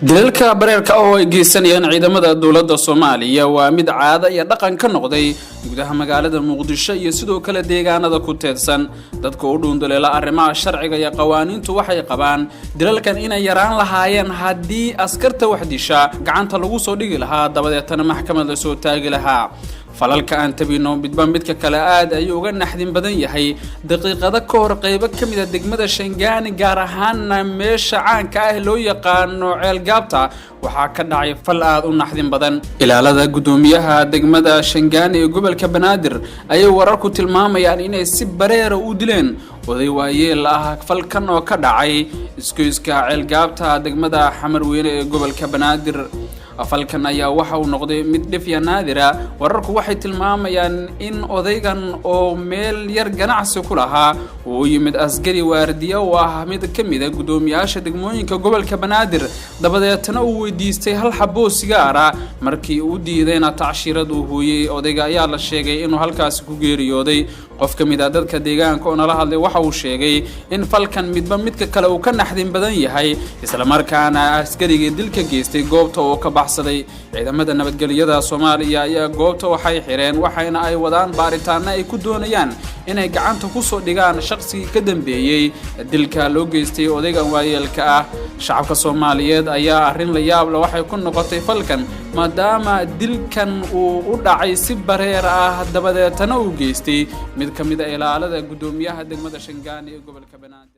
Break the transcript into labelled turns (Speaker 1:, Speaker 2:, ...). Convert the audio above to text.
Speaker 1: dilalka bareerka oo ay geysanayaan ciidamada dawladda Soomaaliya waa mid caado iyo dhaqan ka noqday gudaha magaalada Muqdisho iyo sidoo kale deegaanada ku teedsan dadka u dhuundaleela arrimaha sharciga iyo qawaaniintu waxay qabaan dilalkan inay yaraan lahaayeen haddii askarta wax disha gacanta lagu soo dhigi lahaa dabadeetana maxkamad la soo taagi lahaa falalka aan tabino midka kale aad ay uga naxdin badan yahay daqiiqada ka hor qaybo kamid ah degmada Shangaani gaar ahaan meesha caanka ah loo yaqaano Ceelgaabta waxaa ka dhacay fal aad u naxdin badan ilaalada gudoomiyaha degmada Shangaani ee gobolka Banaadir ayay wararku tilmaamayaan inay si bareer u dileen oday waayeel ah falkan oo ka dhacay iska Ceelgaabta degmada Xamarweyne ee gobolka Banaadir falkan ayaa waxa uu noqday mid dhif ya naadira wararku waxay tilmaamayaan in odaygan oo meel yar ganacsi ku lahaa uu yimid askari waardiye oo ah mid kamid ah gudoomiyaasha degmooyinka gobolka Banaadir dabadeetana uu weydiistay hal xabo sigaar ah markii uu diidayna tacshirad uu hooyay odayga ayaa la sheegay inuu halkaas ku geeriyooday qof kamid ah dadka deegaanka oo nala hadlay waxa uu sheegay in falkan midka kale uu ka naxdin badan yahay isla markaana askariga dilka geystay goobta oo ka ciidamada nabadgelyada Soomaaliya ayaa goobta waxay xireen waxayna ay wadaan baaritaano ay ku doonayaan inay gacanta ku soo dhigaan shakhsiga ka dambeeyay dilka loo geystay odaygan waayeelka ah shacabka Soomaaliyeed ayaa arrin la yaab leh waxay ku noqotay falkan maadaama dilkan uu u dhacay si bareer ah dabadeetana uu geystay mid kamid ah ilaalada gudoomiyaha degmada Shangaani ee gobolka Banaadir